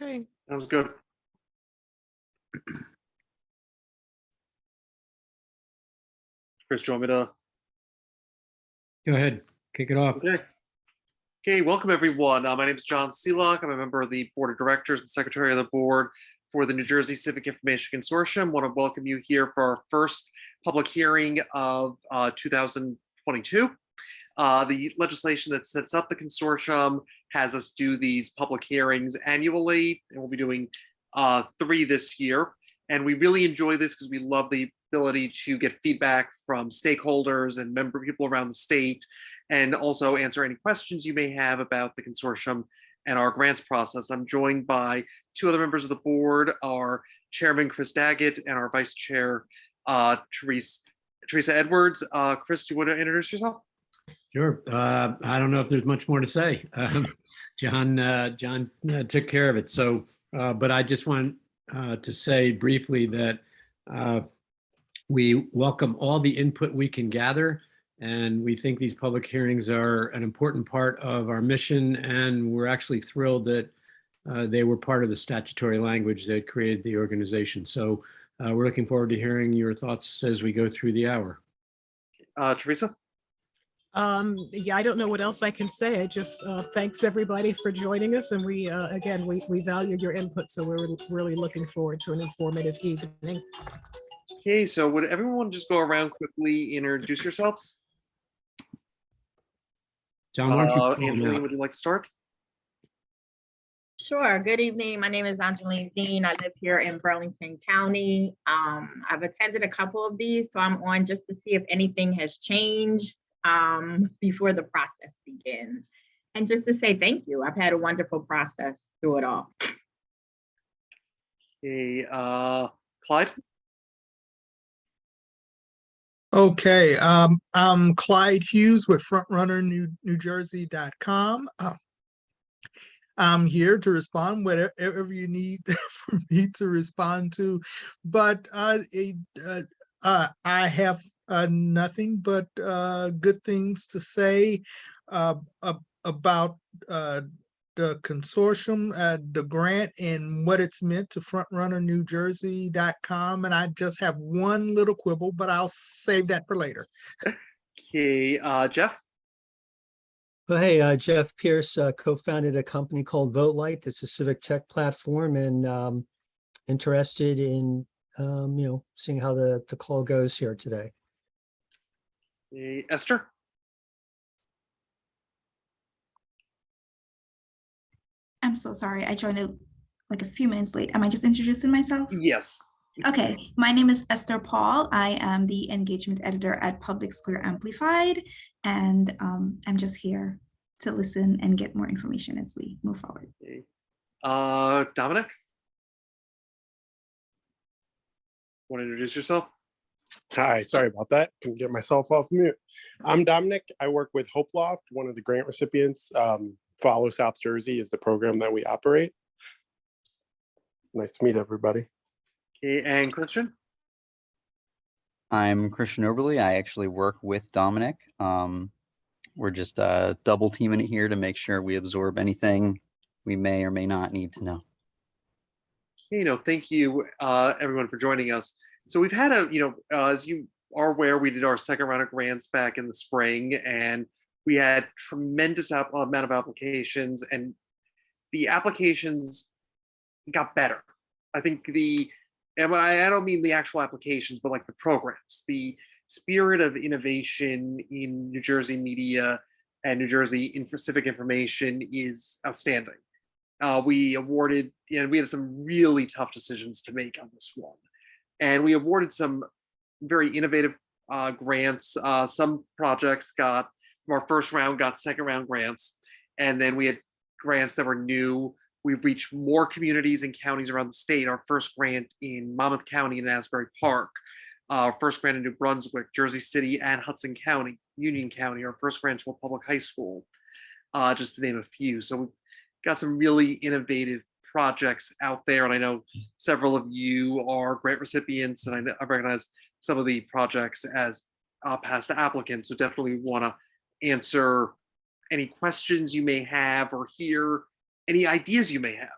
Okay. Sounds good. Chris, do you want me to? Go ahead, kick it off. Okay. Okay, welcome everyone. My name is John Seelock. I'm a member of the board of directors and secretary of the board for the New Jersey Civic Information Consortium. I want to welcome you here for our first public hearing of 2022. The legislation that sets up the consortium has us do these public hearings annually, and we'll be doing 3 this year. And we really enjoy this because we love the ability to get feedback from stakeholders and member people around the state, and also answer any questions you may have about the consortium and our grants process. I'm joined by 2 other members of the board, our chairman, Chris Daggett, and our vice chair, Teresa Edwards. Chris, do you want to introduce yourself? Sure. I don't know if there's much more to say. John took care of it. So, but I just want to say briefly that we welcome all the input we can gather, and we think these public hearings are an important part of our mission, and we're actually thrilled that they were part of the statutory language that created the organization. So we're looking forward to hearing your thoughts as we go through the hour. Teresa? Yeah, I don't know what else I can say. I just thanks everybody for joining us, and we again we value your input, so we're really looking forward to an informative evening. Okay, so would everyone just go around quickly, introduce yourselves? John, why don't you call them Angeline, out? would you like to start? Sure. Good evening. My name is Angeline Dean. I live here in Burlington County. I've attended a couple of these, so I'm on just to see if anything has changed before the process begins. And just to say thank you. I've had a wonderful process through it all. Okay, Clyde? Okay, I'm Clyde Hughes with FrontrunnerNewJersey.com. I'm here to respond whatever you need for me to respond to, but I have nothing but good things to say about the consortium, the grant, and what it's meant to FrontrunnerNewJersey.com. And I just have one little quibble, but I'll save that for later. Okay, Jeff? Well, hey, Jeff Pierce co-founded a company called VoteLight. It's a civic tech platform, and interested in seeing how the call goes here today. Okay, Esther? I'm so sorry. I joined it like a few minutes late. Am I just introducing myself? Yes. Okay. My name is Esther Paul. I am the engagement editor at Public Square Amplified, and I'm just here to listen and get more information as we move forward. Okay. Dominic? Want to introduce yourself? Hi, sorry about that. Can get myself off mute. I'm Dominic. I work with Hope Loft, one of the grant recipients. Follow South Jersey is the program that we operate. Nice to meet everybody. Okay, and Christian? I'm Christian Oberly. I actually work with Dominic. We're just double teaming it here to make sure we absorb anything we may or may not need to know. Okay, thank you everyone for joining us. So we've had as you are aware, we did our second round of grants back in the spring, and we had tremendous amount of applications, and the applications got better. I think and I don't mean the actual applications, but like the programs, the spirit of innovation in New Jersey media and New Jersey civic information is outstanding. We awarded, we had some really tough decisions to make on this one. And we awarded some very innovative grants. Some projects from our first round got second round grants. And then we had grants that were new. We've reached more communities and counties around the state. Our first grant in Monmouth County and Asbury Park. Our first grant in New Brunswick, Jersey City, and Hudson County, Union County. Our first grant to a public high school, just to name a few. So we've got some really innovative projects out there, and I know several of you are grant recipients, and I recognize some of the projects as past applicants, so definitely want to answer any questions you may have or hear any ideas you may have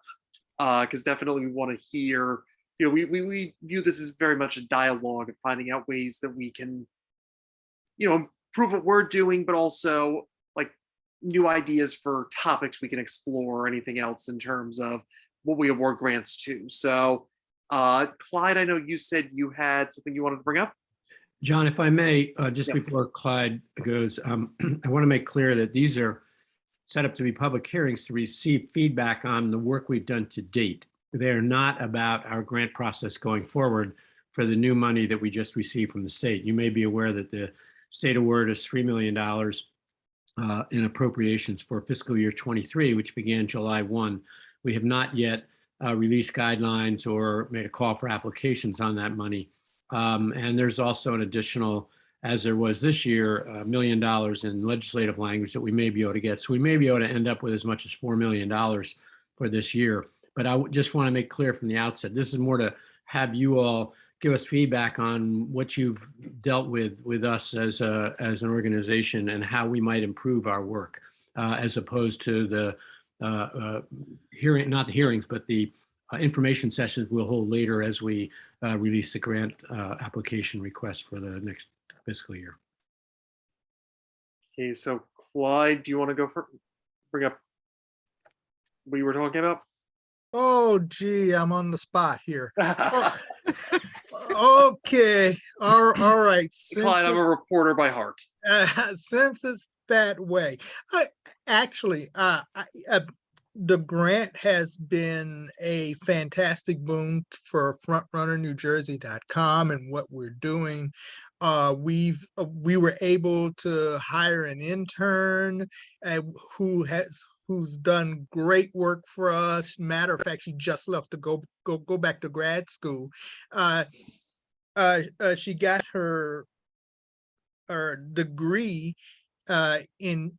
because definitely we want to hear, we view this as very much a dialogue of finding out ways that we can, improve what we're doing, but also like new ideas for topics we can explore or anything else in terms of what we award grants to. So, Clyde, I know you said you had something you wanted to bring up. John, if I may, just Yes. before Clyde goes, I want to make clear that these are set up to be public hearings to receive feedback on the work we've done to date. They are not about our grant process going forward for the new money that we just received from the state. You may be aware that the state award is $3 million in appropriations for fiscal year 23, which began July 1. We have not yet released guidelines or made a call for applications on that money. And there's also an additional, as there was this year, $1 million in legislative language that we may be able to get. So we may be able to end up with as much as $4 million for this year. But I just want to make clear from the outset, this is more to have you all give us feedback on what you've dealt with us as an organization and how we might improve our work, as opposed to the hearing, not the hearings, but the information sessions we'll hold later as we release the grant application request for the next fiscal year. Okay, so Clyde, do you want to go bring up what you were talking about? Oh, gee, I'm on the spot here. Okay, all right. Clyde, I'm a reporter by heart. Since it's that way, the grant has been a fantastic boon for frontrunnerNewJersey.com and what we're doing. We were able to hire an intern who's done great work for us. Matter of fact, she just left to go back to grad school. She got her degree in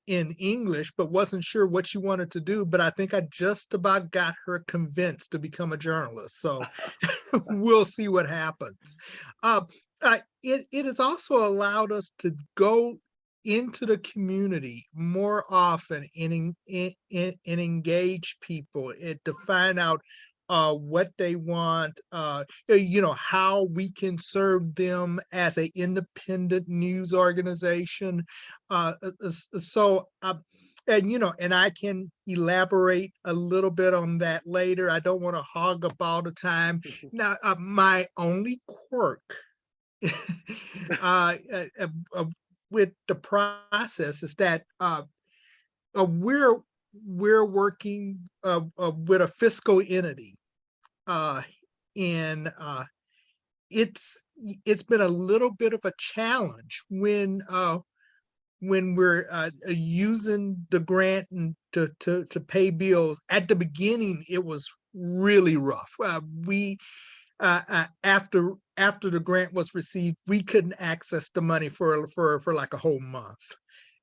English, but wasn't sure what she wanted to do. But I think I just about got her convinced to become a journalist. So we'll see what happens. It has also allowed us to go into the community more often and engage people to find out what they want, how we can serve them as an independent news organization. And I can elaborate a little bit on that later. I don't want to hog up all the time. Now, my only quirk with the process is that we're working with a fiscal entity, and it's been a little bit of a challenge when we're using the grant and to pay bills. At the beginning, it was really rough. After the grant was received, we couldn't access the money for like a whole month,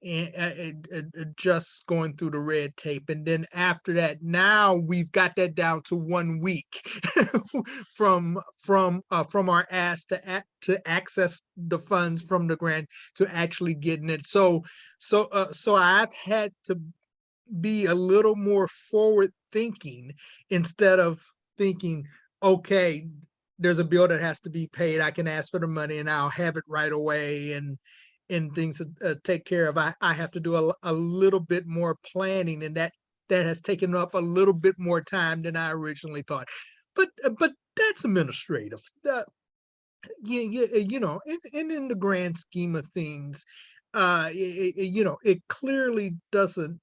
and just going through the red tape. And then after that, now we've got that down to 1 week from our ask to access the funds from the grant to actually getting it. So I've had to be a little more forward thinking instead of thinking, okay, there's a bill that has to be paid, I can ask for the money and I'll have it right away, and things to take care of. I have to do a little bit more planning, and that has taken up a little bit more time than I originally thought. But that's administrative. And in the grand scheme of things, it clearly doesn't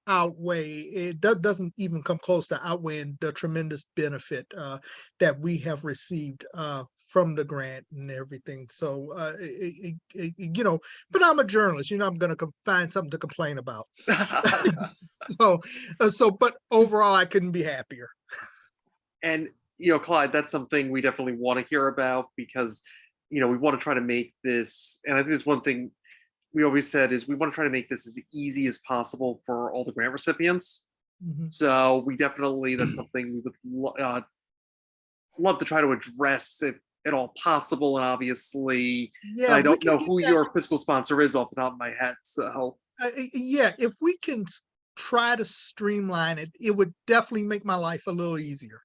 outweigh, it doesn't even come close to outweighing the tremendous benefit that we have received from the grant and everything. So but I'm a journalist, I'm going to find something to complain about. But overall, I couldn't be happier. And Clyde, that's something we definitely want to hear about, because we want to try to make this, and I think there's one thing we always said is we want to try to make this as easy as possible for all the grant recipients. Mhm. So we definitely, that's something we would love to try to address if at all possible. And obviously, Yeah, I we don't can know get who that. your fiscal sponsor is off the top of my head. So Yeah, if we can try to streamline it, it would definitely make my life a little easier.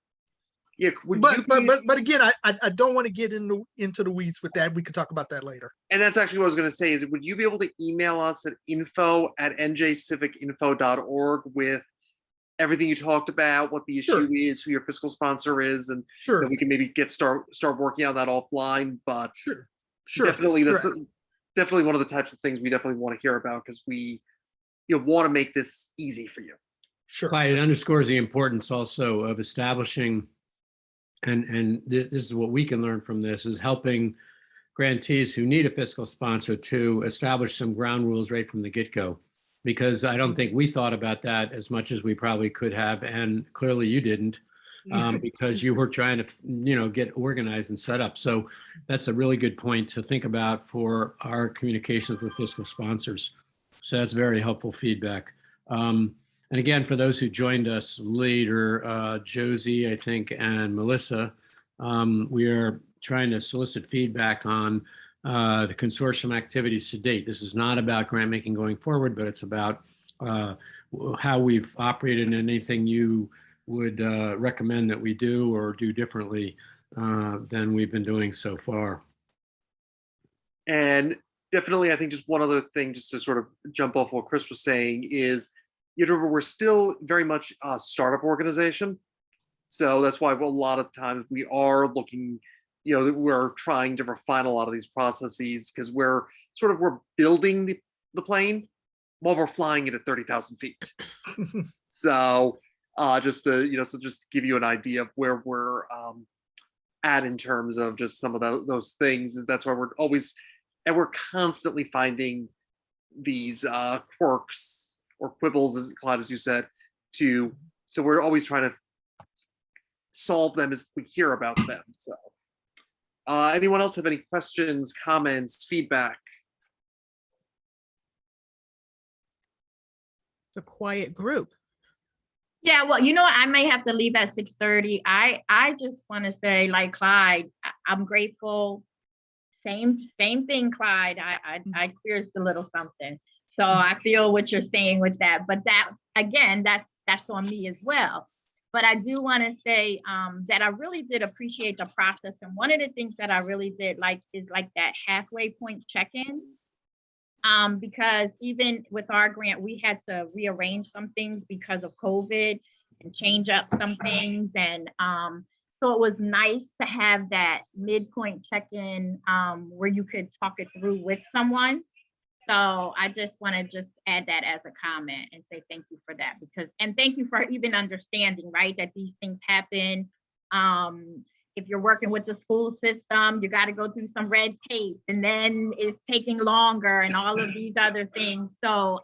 Yeah, would But you but be- but but again, I don't want to get into the weeds with that. We can talk about that later. and that's actually what I was going to say is, would you be able to email us at info@njcivicinfo.org with everything you talked about, what the issue Sure. is, who your fiscal sponsor is, and Sure, then we can maybe start working on that offline. But sure, definitely, sure. that's definitely one of the types of things we definitely want to hear about, because we want to make this easy for you. Sure. Clyde, it underscores the importance also of establishing, and this is what we can learn from this, is helping grantees who need a fiscal sponsor to establish some ground rules right from the get-go. Because I don't think we thought about that as much as we probably could have, and clearly you didn't, because you were trying to, get organized and set up. So that's a really good point to think about for our communications with fiscal sponsors. So that's very helpful feedback. And again, for those who joined us later, Josie, I think, and Melissa, we are trying to solicit feedback on the consortium activities to date. This is not about grant making going forward, but it's about how we've operated and anything you would recommend that we do or do differently than we've been doing so far. And definitely, I think just one other thing, just to sort of jump off what Chris was saying, is remember, we're still very much a startup organization. So that's why a lot of times we are looking, we're trying to refine a lot of these processes, because we're building the plane while we're flying it at 30,000 feet. So just to, just to give you an idea of where we're at in terms of just some of those things, is that's why we're always, and we're constantly finding these quirks or quibbles, as Clyde, as you said, so we're always trying to solve them as we hear about them. So anyone else have any questions, comments, feedback? It's a quiet group. Yeah, well, I may have to leave at 6:30. I just want to say, like Clyde, I'm grateful. Same thing, Clyde. I experienced a little something. So I feel what you're saying with that. But that, again, that's on me as well. But I do want to say that I really did appreciate the process. And one of the things that I really did like is like that halfway point check-in. Because even with our grant, we had to rearrange some things because of COVID and change up some things. And so it was nice to have that midpoint check-in where you could talk it through with someone. So I just want to add that as a comment and say thank you for that, and thank you for even understanding, right, that these things happen. If you're working with the school system, you got to go through some red tape, and then it's taking longer and all of these other things. So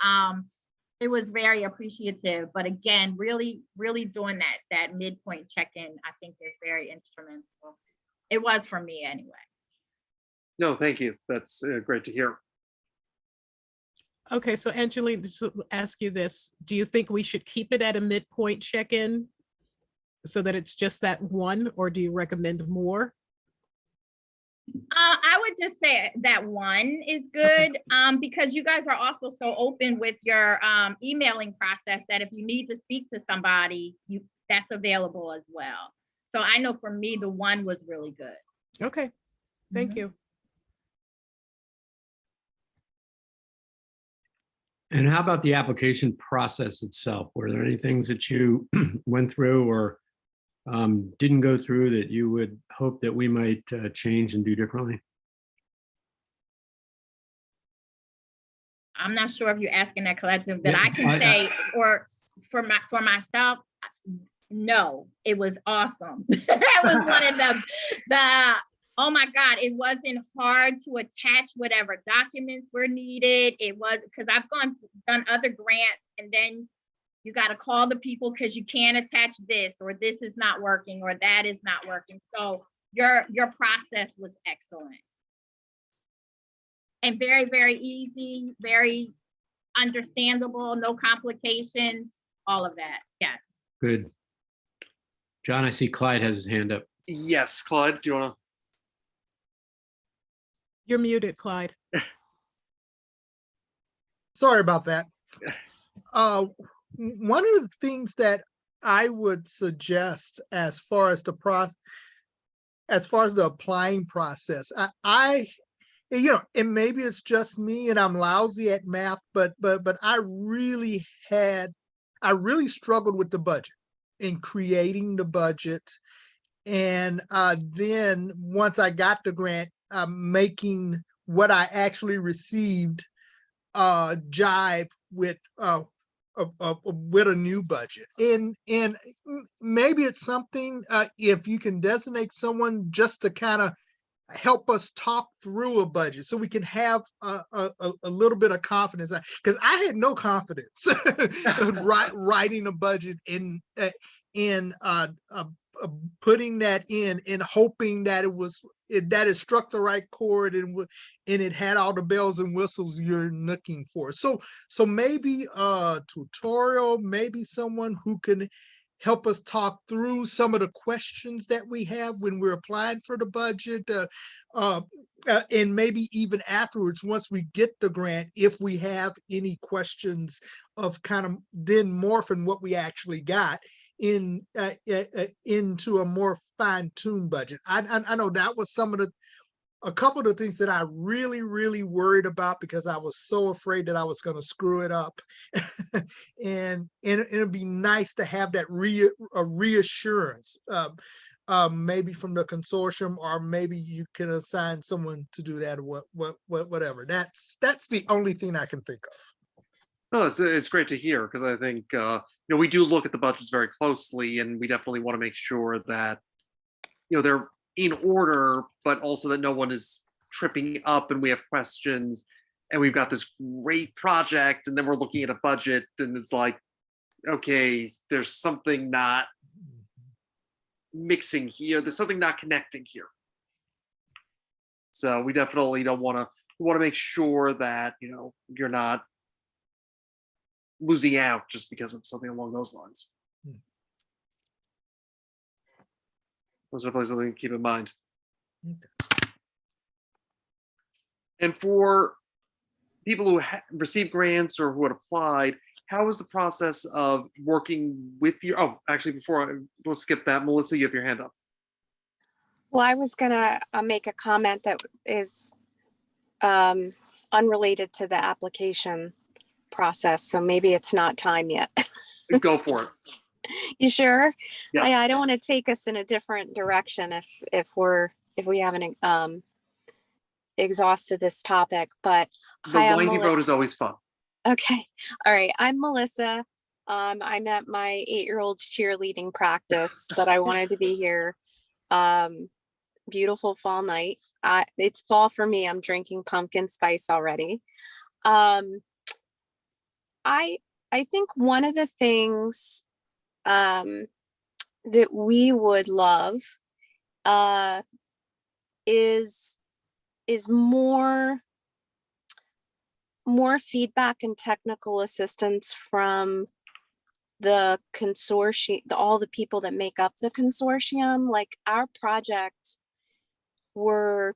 it was very appreciative. But again, really, really doing that midpoint check-in, I think is very instrumental. It was for me anyway. No, thank you. That's great to hear. Okay, so Angeline, just to ask you this, do you think we should keep it at a midpoint check-in so that it's just that one, or do you recommend more? I would just say that one is good, because you guys are also so open with your emailing process that if you need to speak to somebody, that's available as well. So I know for me, the one was really good. Okay, thank you. And how about the application process itself? Were there any things that you went through or didn't go through that you would hope that we might change and do differently? I'm not sure if you're asking that collective, but I can say, or for myself, no, it was awesome. That was one of the oh my God, it wasn't hard to attach whatever documents were needed. It was, because I've done other grants, and then you got to call the people because you can't attach this, or this is not working, or that is not working. So your process was excellent. And very, very easy, very understandable, no complications, all of that. Yes. Good. John, I see Clyde has his hand up. Yes, Clyde, do you want to? You're muted, Clyde. Sorry about that. one of the things that I would suggest as far as the applying process, you know, and maybe it's just me and I'm lousy at math, but I really struggled with the budget in creating the budget. And then once I got the grant, making what I actually received jive with a new budget. And maybe it's something, if you can designate someone just to kind of help us talk through a budget so we can have a little bit of confidence, because I had no confidence writing a budget in putting that in and hoping that it struck the right chord and it had all the bells and whistles you're looking for. So maybe a tutorial, maybe someone who can help us talk through some of the questions that we have when we're applying for the budget, and maybe even afterwards, once we get the grant, if we have any questions of kind of then morphing what we actually got into a more fine-tuned budget. I know that was a couple of the things that I really worried about, because I was so afraid that I was going to screw it up. and it'd be nice to have that reassurance, maybe from the consortium, or maybe you can assign someone to do that, or whatever. That's the only thing I can think of. No, it's great to hear, because I think you know, we do look at the budgets very closely, and we definitely want to make sure that, you know, they're in order, but also that no one is tripping up and we have questions and we've got this great project and then we're looking at a budget and it's like, okay, there's something not mixing here. There's something not connecting here. So we definitely don't want to make sure that, you know, you're not losing out just because of something along those lines. Those are places something to keep in mind. Okay. And for people who received grants or who had applied, how was the process of working with you? Oh, actually, we'll skip that. Melissa, you have your hand up. Well, I was gonna make a comment that is unrelated to the application process, so maybe it's not time yet. Go for it. You sure? Yes. I don't want to take us in a different direction if we haven't exhausted this topic. But The hi, I'm windy road Melissa. is always fun. Okay. All right. I'm Melissa. I'm at my 8-year-old's cheerleading practice, but I wanted to be here. Beautiful fall night. It's fall for me. I'm drinking pumpkin spice already. I think one of the things that we would love is more feedback and technical assistance from the consortium, all the people that make up the consortium. Like, our project, we're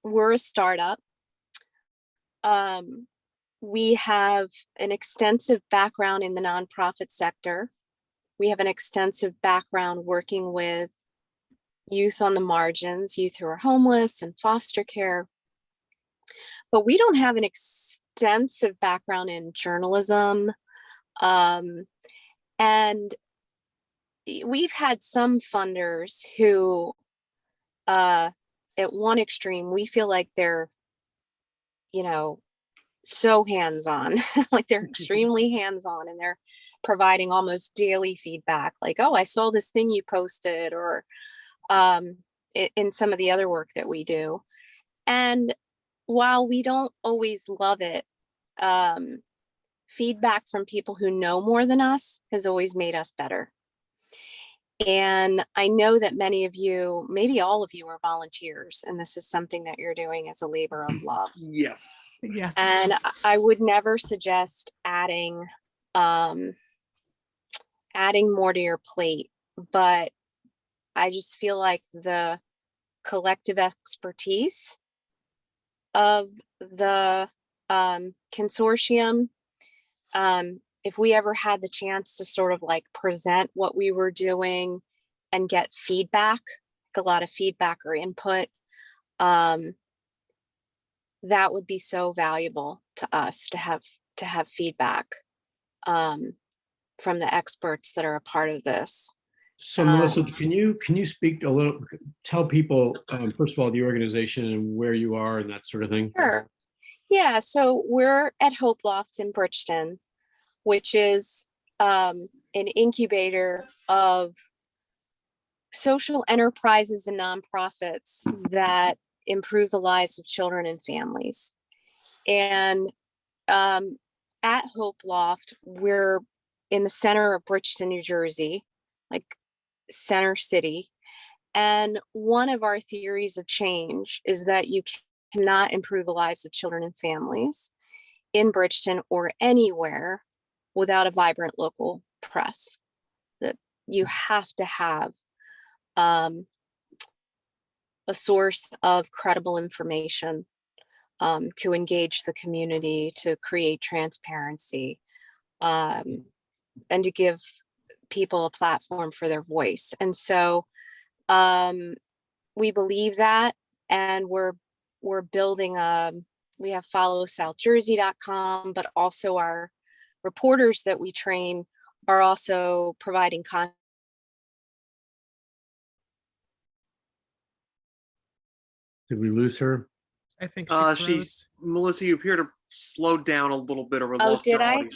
a startup. We have an extensive background in the nonprofit sector. We have an extensive background working with youth on the margins, youth who are homeless and foster care. But we don't have an extensive background in journalism. And we've had some funders who, at one extreme, we feel like they're, you know, so hands-on, like they're extremely hands-on, and they're providing almost daily feedback, like, oh, I saw this thing you posted, or in some of the other work that we do. And while we don't always love it, feedback from people who know more than us has always made us better. And I know that many of you, maybe all of you, are volunteers, and this is something that you're doing as a labor of love. Yes. Yes. And I would never suggest adding more to your plate, but I just feel like the collective expertise of the consortium if we ever had the chance to sort of like present what we were doing and get feedback, a lot of feedback or input, that would be so valuable to us to have feedback from the experts that are a part of this. So Melissa, can you speak a little, tell people, first of all, the organization and where you are and that sort of thing? Sure. Yeah, so we're at Hope Loft in Bridgeton, which is an incubator of social enterprises and nonprofits that improve the lives of children and families. And at Hope Loft, we're in the center of Bridgeton, New Jersey, like Center City. And one of our theories of change is that you cannot improve the lives of children and families in Bridgeton or anywhere without a vibrant local press. That you have to have a source of credible information to engage the community, to create transparency, and to give people a platform for their voice. And so we believe that, and we're building we have followsouthjersey.com, but also our reporters that we train are also providing content. Did we lose her? I think she She's Melissa, you appear to slow down a little bit or Oh, lost your did I? audio.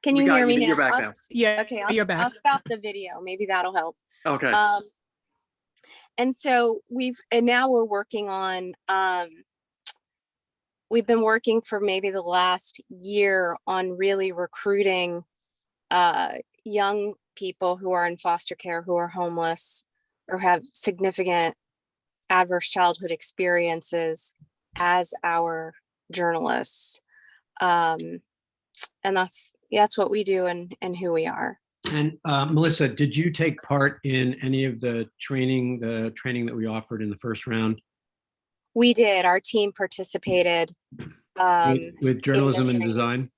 Can We you got hear me you. now? You're back now. Yeah, Okay, you're I'll back. stop the video. Maybe that'll help. Okay. And so now we're working on, we've been working for maybe the last year on really recruiting young people who are in foster care, who are homeless or have significant adverse childhood experiences as our journalists. And that's what we do and who we are. And Melissa, did you take part in any of the training that we offered in the first round? We did. Our team participated. With journalism and design?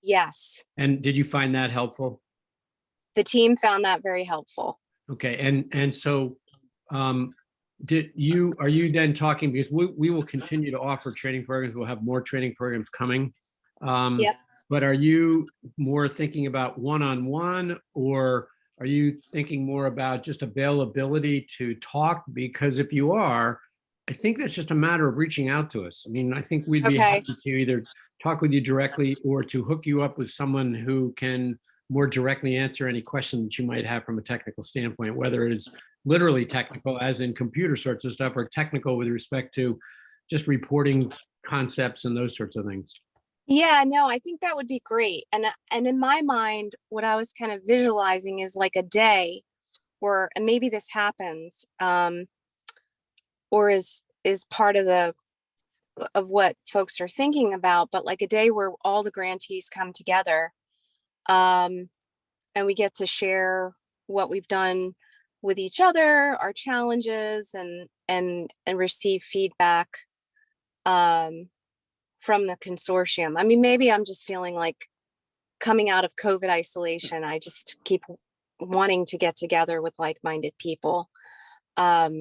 Yes. And did you find that helpful? The team found that very helpful. Okay, and so are you then talking, because we will continue to offer training programs, we'll have more training programs coming. Yes. But are you more thinking about one-on-one, or are you thinking more about just availability to talk? Because if you are, I think that's just a matter of reaching out to us. I mean, I think we'd be happy to either talk with you directly or to hook you up with someone who can more directly answer any questions that you might have from a technical standpoint, whether it is literally technical, as in computer sorts of stuff, or technical with respect to just reporting concepts and those sorts of things. Yeah, no, I think that would be great. And in my mind, what I was kind of visualizing is like a day where, and maybe this happens, or is part of what folks are thinking about, but like a day where all the grantees come together, and we get to share what we've done with each other, our challenges, and receive feedback from the consortium. I mean, maybe I'm just feeling like coming out of COVID isolation, I just keep wanting to get together with like-minded people. But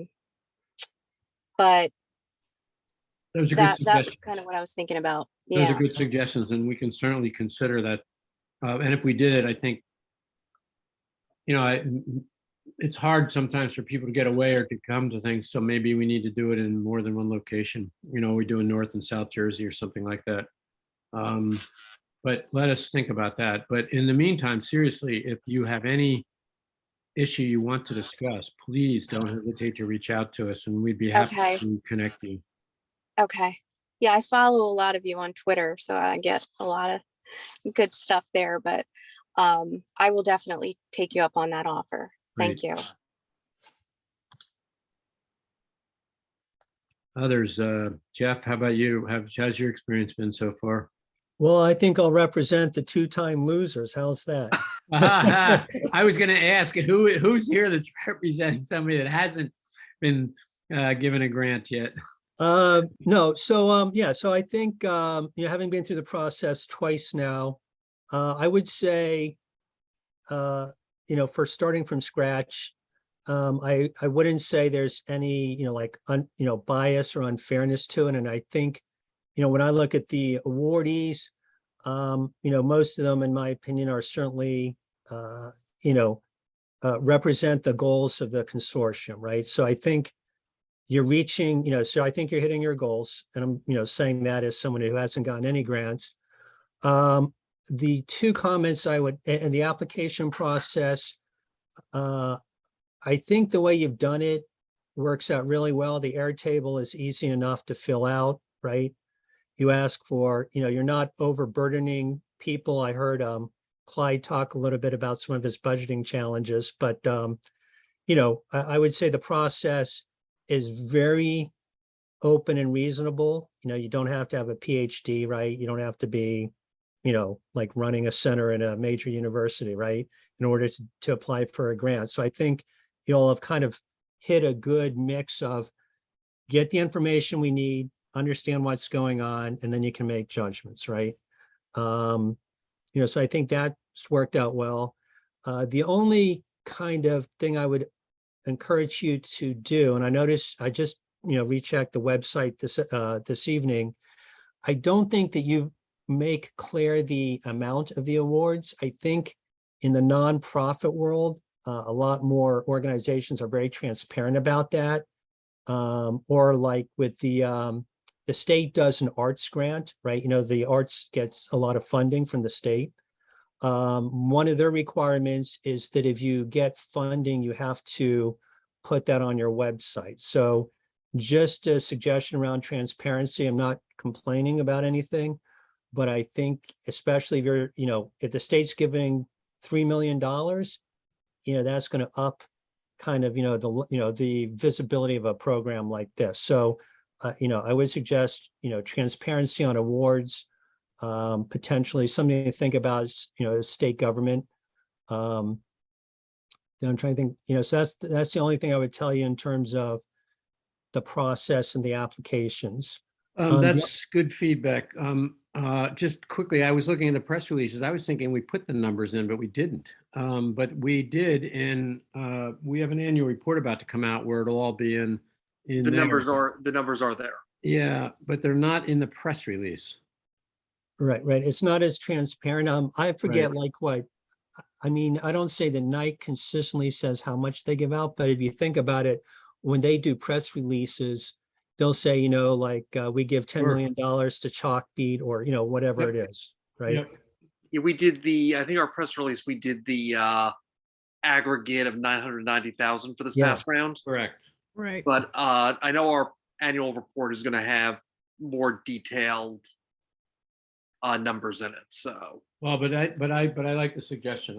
Those are that's suggestions. kind of what I was thinking about. Those Yeah. are good suggestions, and we can certainly consider that. And if we did it, I think, it's hard sometimes for people to get away or to come to things. So maybe we need to do it in more than one location. We do in North and South Jersey or something like that. But let us think about that. But in the meantime, seriously, if you have any issue you want to discuss, please don't hesitate to reach out to us, and we'd be happy Okay. to connect you. Okay. Yeah, I follow a lot of you on Twitter, so I get a lot of good stuff there, but I will definitely take you up on that offer. Thank you. Others, Jeff, how about you? How's your experience been so far? Well, I think I'll represent the two-time losers. How's that? I was going to ask who's here that's representing somebody that hasn't been given a grant yet. No. So, so I think, having been through the process twice now, I would say, for starting from scratch, I wouldn't say there's any, like, bias or unfairness to it. And I think, when I look at the awardees, most of them, in my opinion, are certainly, represent the goals of the consortium, right? So I think you're reaching, so I think you're hitting your goals. And I'm, saying that as someone who hasn't gotten any grants. The two comments I would, and the application process, I think the way you've done it works out really well. The Airtable is easy enough to fill out, right? You ask for, you're not overburdening people. I heard Clyde talk a little bit about some of his budgeting challenges, but I would say the process is very open and reasonable. You don't have to have a PhD, right? You don't have to be, like running a center in a major university, right? In order to apply for a grant. So I think you'll have kind of hit a good mix of get the information we need, understand what's going on, and then you can make judgments, right? So I think that's worked out well. The only kind of thing I would encourage you to do, and I noticed I just rechecked the website this evening. I don't think that you make clear the amount of the awards. I think in the nonprofit world, a lot more organizations are very transparent about that. Or like with the state does an arts grant, right? The arts gets a lot of funding from the state. One of their requirements is that if you get funding, you have to put that on your website. So just a suggestion around transparency. I'm not complaining about anything, but I think especially if you're, if the state's giving $3 million, that's going to up kind of, the visibility of a program like this. So, I would suggest, transparency on awards, potentially something to think about is, the state government. Then I'm trying to think, so that's the only thing I would tell you in terms of the process and the applications. That's good feedback. Just quickly, I was looking at the press releases. I was thinking we put the numbers in, but we didn't. But we did, and we have an annual report about to come out where it'll all be in The there. numbers are there. Yeah, but they're not in the press release. Right. It's not as transparent. I forget like what, I mean, I don't say that Nike consistently says how much they give out, but if you think about it, when they do press releases, they'll say, like we give $10 million to Chalkbeat or, whatever it is, right? Yep. Yeah, we did I think our press release, we did the aggregate of 990,000 for this past round. Correct. Right. But I know our annual report is going to have more detailed numbers in it. So Well, but I like the suggestion.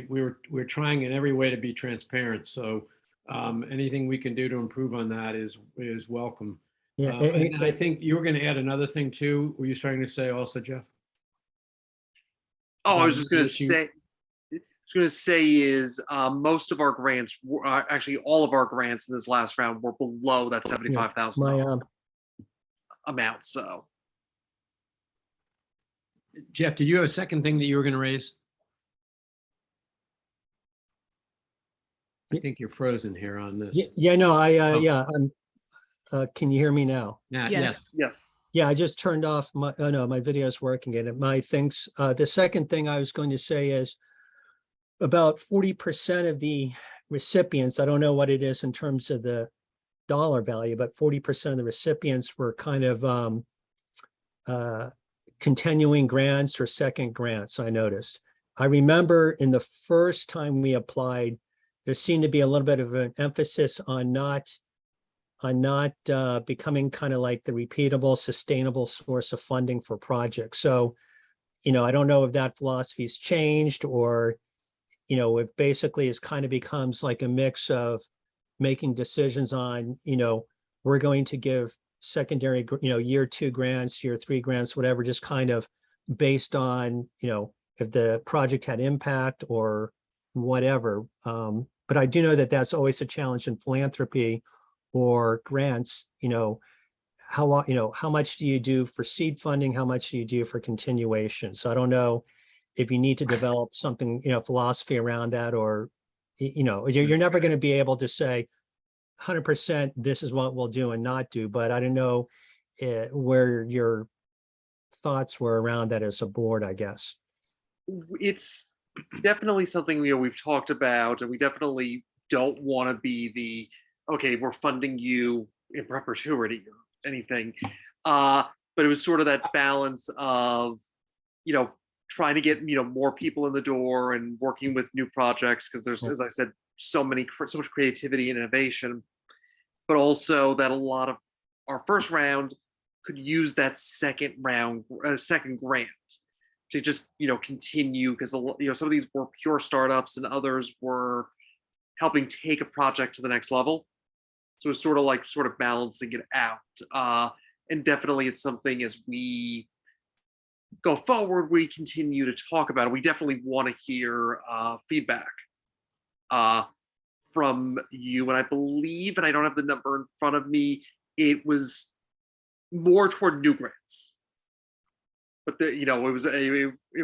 We're trying in every way to be transparent. So anything we can do to improve on that is welcome. Yeah. And I think you were going to add another thing too. Were you starting to say also, Jeff? I was just going to say is most of our grants, actually all of our grants in this last round were below that $75,000 amount. So, Jeff, did you have a second thing that you were going to raise? I think you're frozen here on this. Yeah, no, I'm, can you hear me now? Yes. Yeah, I just turned off my, no, my video is working and my things. The second thing I was going to say is about 40% of the recipients, I don't know what it is in terms of the dollar value, but 40% of the recipients were kind of continuing grants or second grants, I noticed. I remember in the first time we applied, there seemed to be a little bit of an emphasis on not becoming kind of like the repeatable, sustainable source of funding for projects. So, I don't know if that philosophy's changed or, it basically is kind of becomes like a mix of making decisions on, we're going to give secondary, year 2 grants, year 3 grants, whatever, just kind of based on, if the project had impact or whatever. But I do know that that's always a challenge in philanthropy or grants, how much do you do for seed funding? How much do you do for continuation? So I don't know if you need to develop something, philosophy around that, or, you're never going to be able to say 100% this is what we'll do and not do, but I don't know where your thoughts were around that as a board, I guess. It's definitely something we've talked about, and we definitely don't want to be the, okay, we're funding you in perpetuity or anything. But it was sort of that balance of, trying to get, more people in the door and working with new projects, because there's, as I said, so much creativity and innovation, but also that a lot of our first round could use that second grant to just, continue, because, some of these were pure startups and others were helping take a project to the next level. So it's sort of balancing it out. And definitely it's something, as we go forward, we continue to talk about it. We definitely want to hear feedback from you. And I believe, and I don't have the number in front of me, it was more toward new grants. But it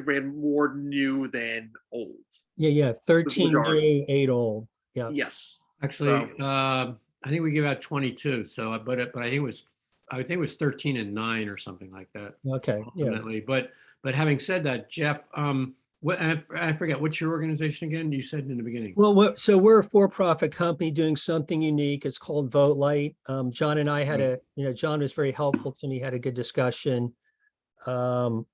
ran more new than old. Yeah. 13 new, 8 old. Yeah. Yes. Actually, I think we give out 22. So, but I think it was 13 and 9 or something like that. Okay. Yeah. Ultimately. But having said that, Jeff, I forget, what's your organization again? You said in the beginning. Well, so we're a for-profit company doing something unique. It's called Vote Light. John and I had John was very helpful to me, had a good discussion. And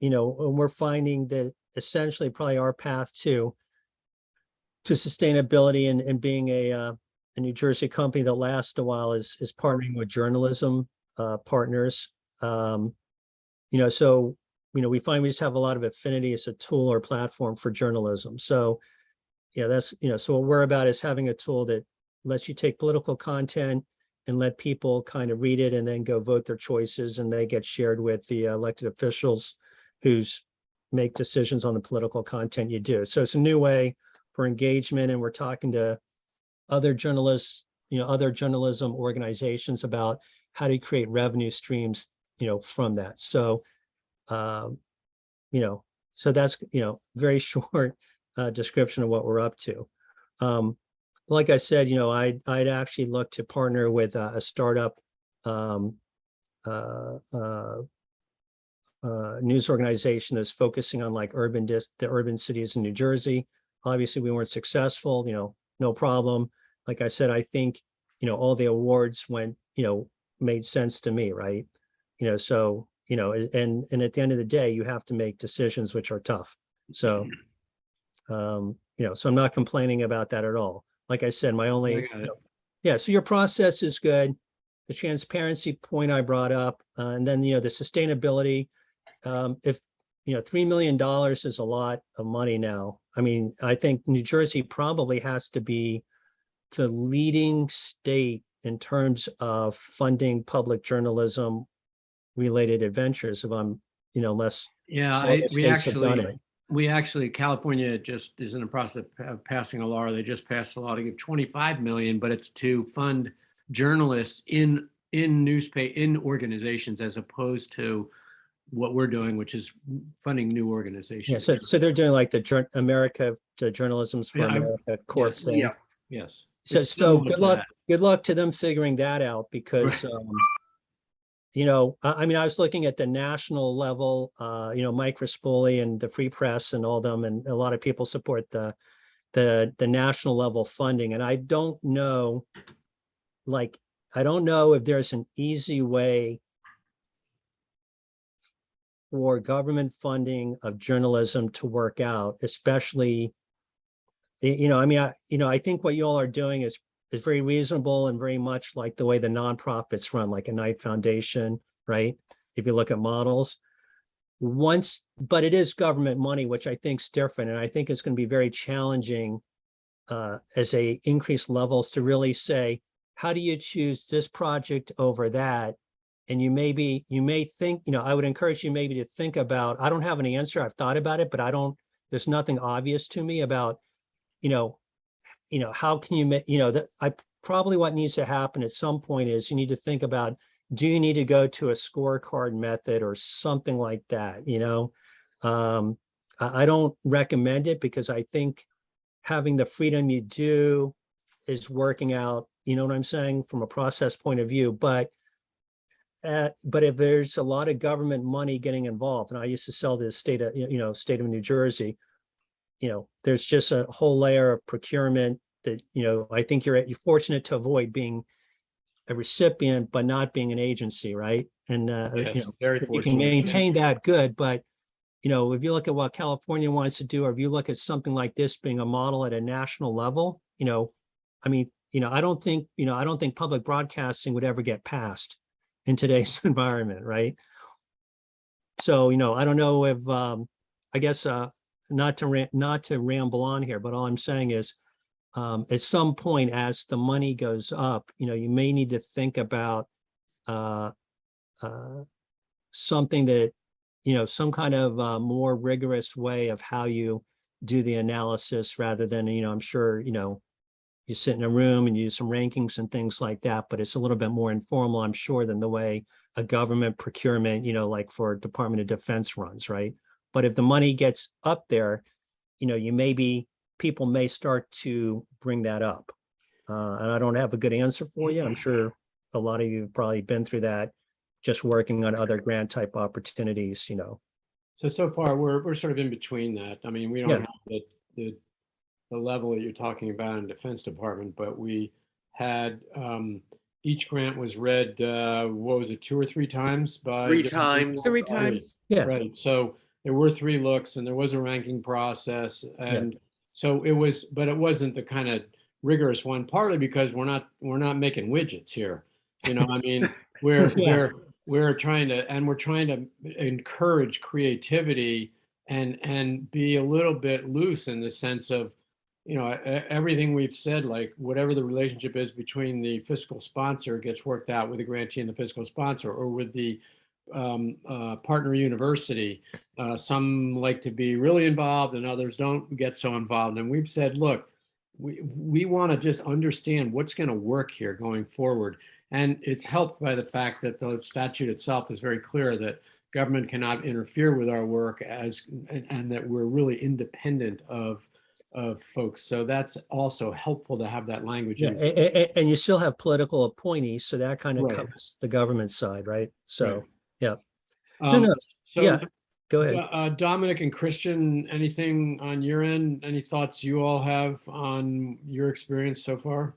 we're finding that essentially probably our path to sustainability and being a New Jersey company that lasts a while is partnering with journalism partners. So we find we just have a lot of affinity as a tool or platform for journalism. So that's so what we're about is having a tool that lets you take political content and let people kind of read it and then go vote their choices, and they get shared with the elected officials who's make decisions on the political content you do. So it's a new way for engagement, and we're talking to other journalists, other journalism organizations about how to create revenue streams, from that. So, so that's, very short description of what we're up to. Like I said, I'd actually look to partner with a startup news organization that's focusing on like the urban cities in New Jersey. Obviously, we weren't successful, no problem. Like I said, I think, all the awards made sense to me, right? So, and at the end of the day, you have to make decisions which are tough. So, so I'm not complaining about that at all. Like I said, my only, so your process is good. The transparency point I brought up, and then, the sustainability, if, $3 million is a lot of money now. I mean, I think New Jersey probably has to be the leading state in terms of funding public journalism related adventures. If I'm, less. We actually, California just is in the process of passing a law. They just passed a law to give 25 million, but it's to fund journalists in organizations, as opposed to what we're doing, which is funding new organizations. Yeah, so they're doing like the Journalism's for America Corp thing. Yeah. Yes. So good luck to them figuring that out, because I mean, I was looking at the national level, Mike Rispoli and the Free Press and all them, and a lot of people support the national level funding. And I don't know if there's an easy way for government funding of journalism to work out, especially, I think what you all are doing is very reasonable and very much like the way the nonprofits run, like a Knight Foundation, right? If you look at models, but it is government money, which I think is different. And I think it's going to be very challenging as a increased levels to really say, how do you choose this project over that? And you may think, I would encourage you maybe to think about, I don't have an answer. I've thought about it, but there's nothing obvious to me about, how can you make, probably what needs to happen at some point is you need to think about, do you need to go to a scorecard method or something like that? I don't recommend it because I think having the freedom you do is working out, you know what I'm saying, from a process point of view. But if there's a lot of government money getting involved, and I used to sell to the state of, state of New Jersey, there's just a whole layer of procurement that, I think you're fortunate to avoid being a recipient, but not being an agency, right? And Yes, very if you fortunate. can maintain that, good. But if you look at what California wants to do, or if you look at something like this being a model at a national level, I mean, I don't think public broadcasting would ever get passed in today's environment, right? So, I don't know if, I guess, not to ramble on here, but all I'm saying is, at some point, as the money goes up, you may need to think about something that, some kind of more rigorous way of how you do the analysis, rather than, I'm sure, you sit in a room and you do some rankings and things like that, but it's a little bit more informal, I'm sure, than the way a government procurement, like for Department of Defense runs, right? But if the money gets up there, people may start to bring that up. And I don't have a good answer for you. I'm sure a lot of you have probably been through that, just working on other grant type opportunities, So far, we're sort of in between that. I mean, we don't Yeah. have the level that you're talking about in Defense Department, but we had, each grant was read, what was it, 2 or 3 times by? 3 different times. people? 3 times. Yeah. Right, so there were 3 looks and there was a ranking process, and so it was, but it wasn't the kind of rigorous one, partly because we're not making widgets here. I mean, we're trying to encourage creativity and be a little bit loose in the sense of, everything we've said, like whatever the relationship is between the fiscal sponsor gets worked out with the grantee and the fiscal sponsor, or with the partner university. Some like to be really involved and others don't get so involved. And we've said, look, we want to just understand what's going to work here going forward. And it's helped by the fact that the statute itself is very clear that government cannot interfere with our work, and that we're really independent of folks. So that's also helpful to have that language. Yeah, and you still have political appointees, so that kind of Right. covers the government side, right? So, Right. yeah. So Yeah, go ahead. Dominic and Christian, anything on your end? Any thoughts you all have on your experience so far?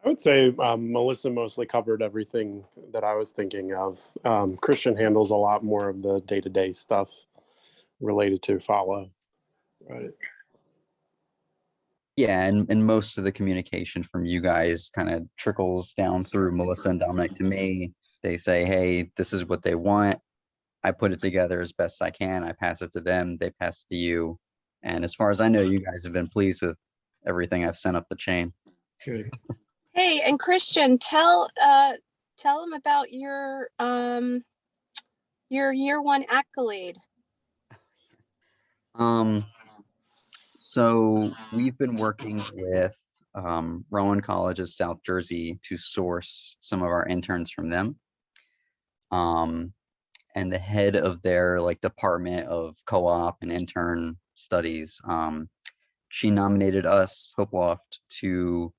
I would say Melissa mostly covered everything that I was thinking of. Christian handles a lot more of the day-to-day stuff related to follow. Right. Yeah, and most of the communication from you guys kind of trickles down through Melissa and Dominic to me. They say, hey, this is what they want. I put it together as best I can. I pass it to them. They pass it to you. And as far as I know, you guys have been pleased with everything I've sent up the chain. Good. Hey, and Christian, tell them about your year 1 accolade. So we've been working with Rowan College of South Jersey to source some of our interns from them. And the head of their department of co-op and intern studies, she nominated us, Hope Loft, to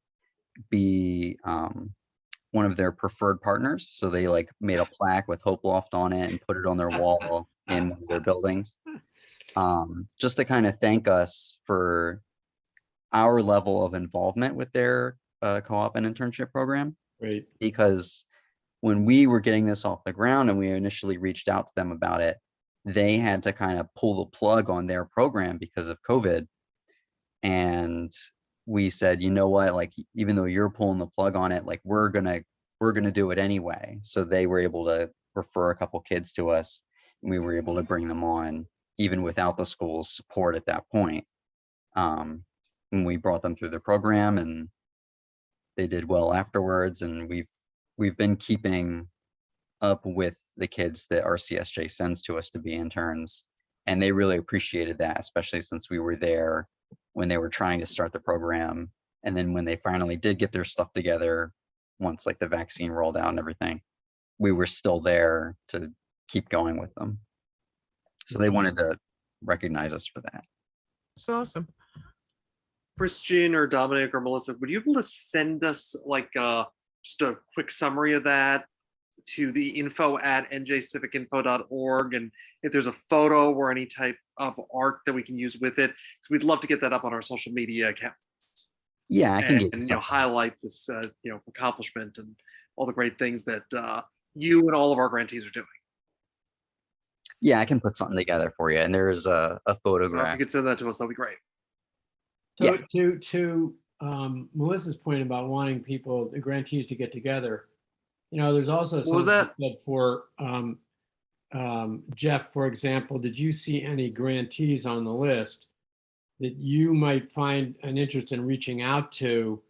be one of their preferred partners. So they made a plaque with Hope Loft on it and put it on their wall in one of their buildings. Just to kind of thank us for our level of involvement with their co-op and internship program. Great. Because when we were getting this off the ground and we initially reached out to them about it, they had to kind of pull the plug on their program because of COVID. And we said, you know what, even though you're pulling the plug on it, we're gonna do it anyway. So they were able to refer a couple kids to us, and we were able to bring them on even without the school's support at that point. And we brought them through the program, and they did well afterwards. And we've been keeping up with the kids that our CSJ sends to us to be interns, and they really appreciated that, especially since we were there when they were trying to start the program. And then when they finally did get their stuff together, once the vaccine rolled out and everything, we were still there to keep going with them. So they wanted to recognize us for that. It's awesome. Christian or Dominic or Melissa, would you be able to send us like just a quick summary of that to the info@njcivicinfo.org? And if there's a photo or any type of art that we can use with it, because we'd love to get that up on our social media accounts Yeah, I can and, get you you know, something. highlight this accomplishment and all the great things that you and all of our grantees are doing. Yeah, I can put something together for you. And there's a So if photograph. you could send that to us, that'd be great. So to Melissa's point about wanting people, the grantees to get together, you know, there's also What was something that? said for Jeff, for example, did you see any grantees on the list that you might find an interest in reaching out to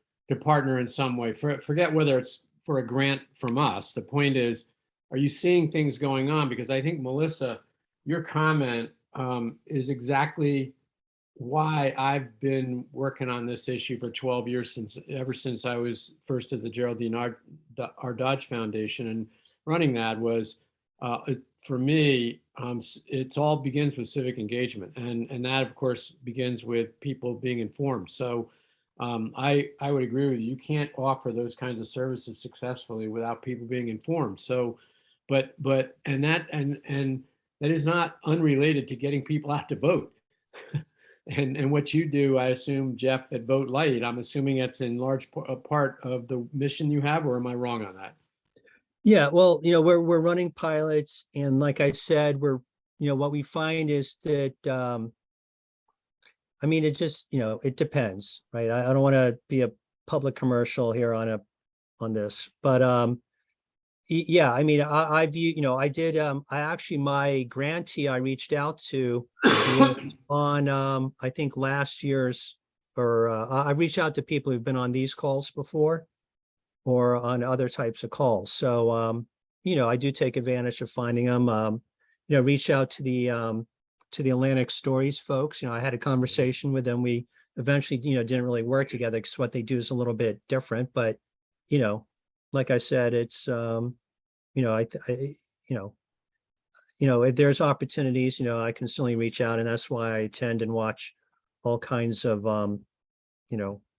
partner in some way? Forget whether it's for a grant from us. The point is, are you seeing things going on? Because I think, Melissa, your comment is exactly why I've been working on this issue for 12 years, ever since I was first at the Geraldine R. Dodge Foundation, and running that was, for me, it all begins with civic engagement, and that of course begins with people being informed. So I would agree with you. You can't offer those kinds of services successfully without people being informed. So, but that is not unrelated to getting people out to vote. And what you do, I assume, Jeff, at Vote Light, I'm assuming it's in large part of the mission you have, or am I wrong on that? Yeah, well, you know, we're running pilots, and like I said, what we find is that, I mean, it just, it depends, right? I don't want to be a public commercial here on this, but yeah, I mean, I view, I did, I actually, my grantee I reached out to on, I think last year's, or I reached out to people who've been on these calls before or on other types of calls. So, I do take advantage of finding them, reach out to the Atlantic Stories folks. I had a conversation with them. We eventually, didn't really work together because what they do is a little bit different, but, like I said, it's, if there's opportunities, I can certainly reach out, and that's why I attend and watch all kinds of,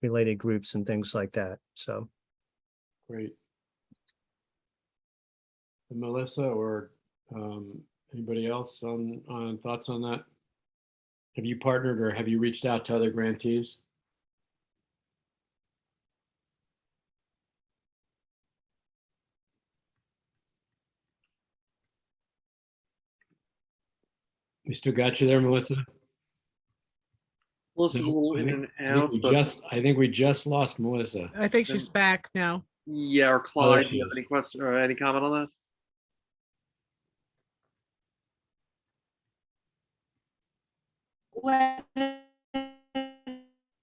related groups and things like that. So. Great. And Melissa or anybody else on thoughts on that? Have you partnered or have you reached out to other grantees? We still got you there, Melissa? Melissa's a little in and out, but I think we just lost Melissa. I think she's back now. yeah, or Oh, there Clyde, she do you have is. any question or any comment on What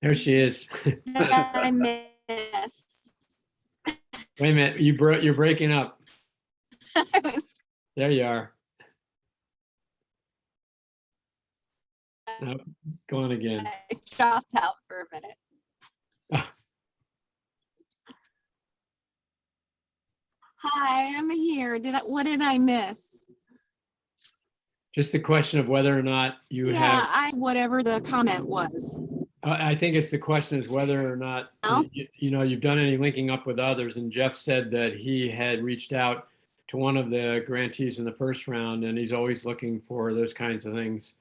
There she is. did I miss? Wait a minute, you're breaking up. I was There you are. No, go on again. I dropped out for a minute. Hi, I'm here. What did I miss? Just the question of whether or not you have, Whatever the comment was. I think it's the question is whether or not, No. you've done any linking up with others. And Jeff said that he had reached out to one of the grantees in the first round, and he's always looking for those kinds of things.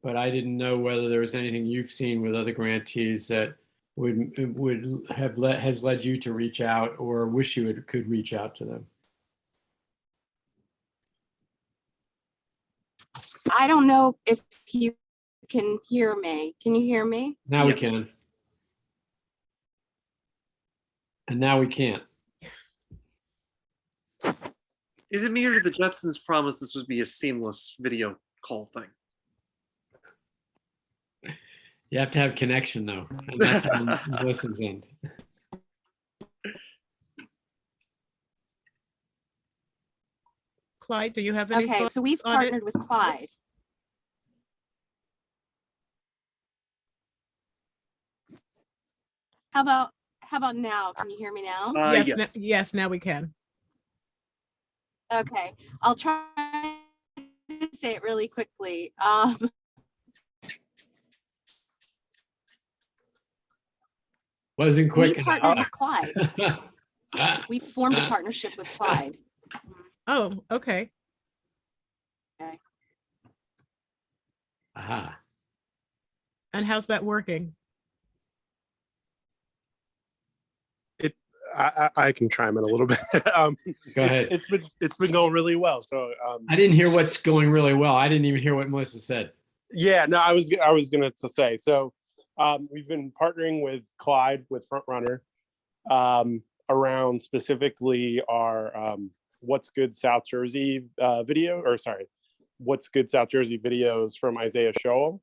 But I didn't know whether there was anything you've seen with other grantees that has led you to reach out or wish you could reach out to them. I don't know if you can hear me. Can you hear me? Now Yes. we can. And now we can't. Is it me or did the Jetsons promise this would be a seamless video call thing? You have to have connection though, and that's on Melissa's end. Clyde, do you have any Okay, thoughts so we've on it? partnered with Clyde. How about now? Can you hear me now? Yes, yes, now we can. Okay, I'll try to say it really quickly. Wasn't We quick partnered enough. with Clyde. We formed a partnership with Clyde. Oh, okay. Aha. And how's that working? I can chime in a little bit. Go ahead. It's been going really well. So I didn't hear what's going really well. I didn't even hear what Melissa said. yeah, no, I was gonna say so. We've been partnering with Clyde with Frontrunner around specifically our What's Good South Jersey video, or sorry, What's Good South Jersey videos from Isaiah Shoal.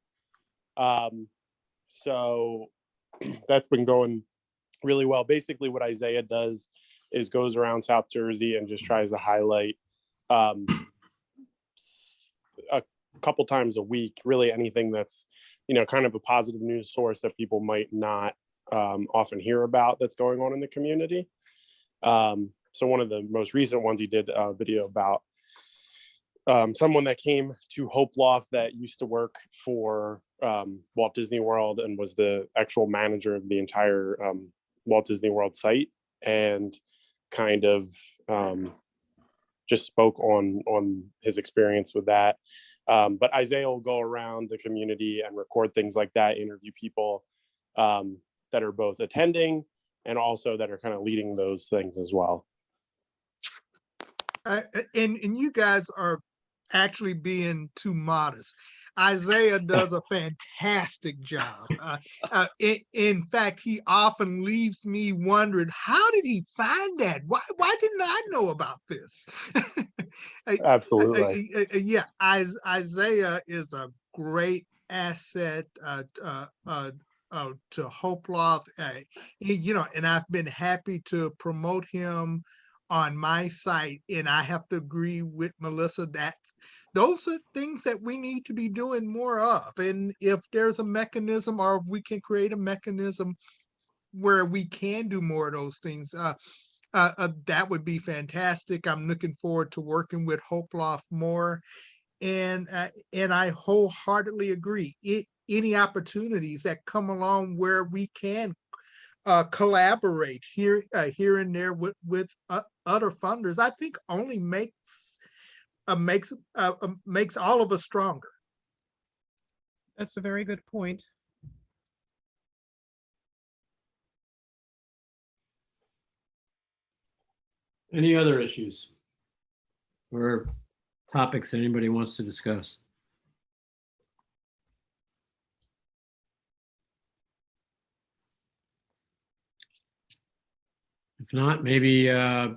So that's been going really well. Basically what Isaiah does is goes around South Jersey and just tries to highlight a couple times a week, really anything that's, you know, kind of a positive news source that people might not often hear about that's going on in the community. So one of the most recent ones, he did a video about someone that came to Hope Loft that used to work for Walt Disney World and was the actual manager of the entire Walt Disney World site, and kind of just spoke on his experience with that. But Isaiah will go around the community and record things like that, interview people that are both attending and also that are kind of leading those things as well. And you guys are actually being too modest. Isaiah does a fantastic job. In fact, he often leaves me wondering, how did he find that? Why didn't I know about this? Absolutely. Yeah, Isaiah is a great asset to Hope Loft. You know, and I've been happy to promote him on my site, and I have to agree with Melissa that those are things that we need to be doing more of. And if there's a mechanism, or if we can create a mechanism where we can do more of those things, that would be fantastic. I'm looking forward to working with Hope Loft more, and I wholeheartedly agree. Any opportunities that come along where we can collaborate here and there with other funders, I think only makes all of us stronger. That's a very good point. Any other issues or topics anybody wants to discuss? If not, maybe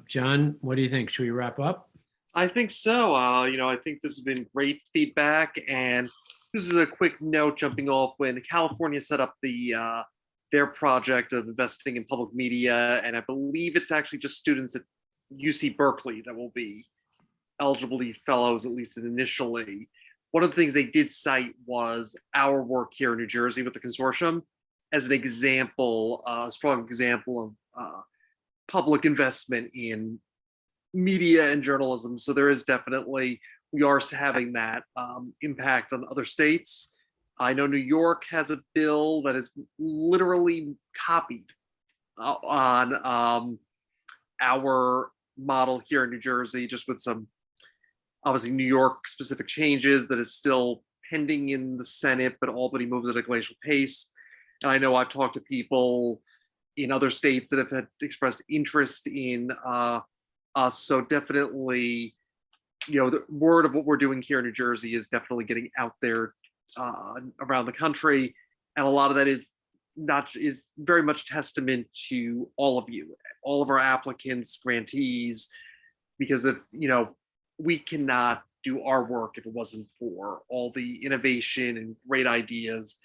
John, what do you think? Should we wrap up? I think so. You know, I think this has been great feedback, and this is a quick note jumping off when California set up their project of investing in public media, and I believe it's actually just students at UC Berkeley that will be eligible to be fellows, at least initially. One of the things they did cite was our work here in New Jersey with the consortium as an example, a strong example of public investment in media and journalism. So there is definitely, we are having that impact on other states. I know New York has a bill that is literally copied on our model here in New Jersey, just with some obviously New York specific changes that is still pending in the Senate, but Albany moves at a glacial pace. And I know I've talked to people in other states that have had expressed interest in us. So definitely, you know, the word of what we're doing here in New Jersey is definitely getting out there around the country. And a lot of that is very much testament to all of you, all of our applicants, grantees, because if, you know, we cannot do our work if it wasn't for all the innovation and great ideas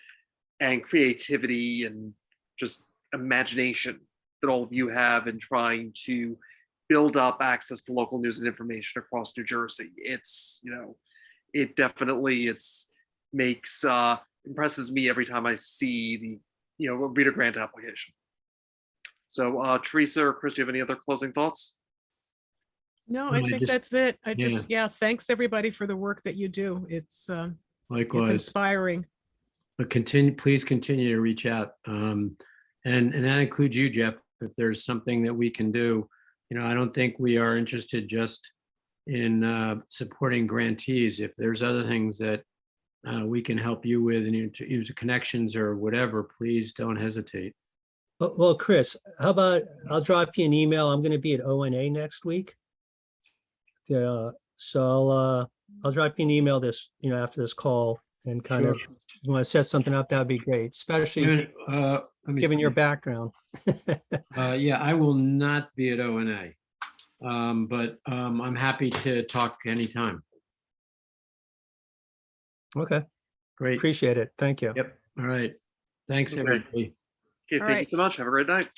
and creativity and just imagination that all of you have in trying to build up access to local news and information across New Jersey. It's, you know, it definitely makes impresses me every time I see the, you know, reader grant application. So Teresa or Chris, do you have any other closing thoughts? No, No, I I think just- that's it. I yeah. just, yeah, thanks everybody for the work that you do. It's Likewise. inspiring. But please continue to reach out. And that includes you, Jeff, if there's something that we can do. I don't think we are interested just in supporting grantees. If there's other things that we can help you with and to use connections or whatever, please don't hesitate. Well, Chris, how about I'll drop you an email. I'm going to be at ONA next week. So I'll drop you an email after this call and kind of, Sure. if you want to set something up, that'd be great, especially Let me given your see. background. Yeah, I will not be at ONA. But I'm happy to talk anytime. Okay, Great. appreciate it. Thank you. Yep. All right. Thanks, Okay. everybody. Okay, All thank you right. so much. Have a great night.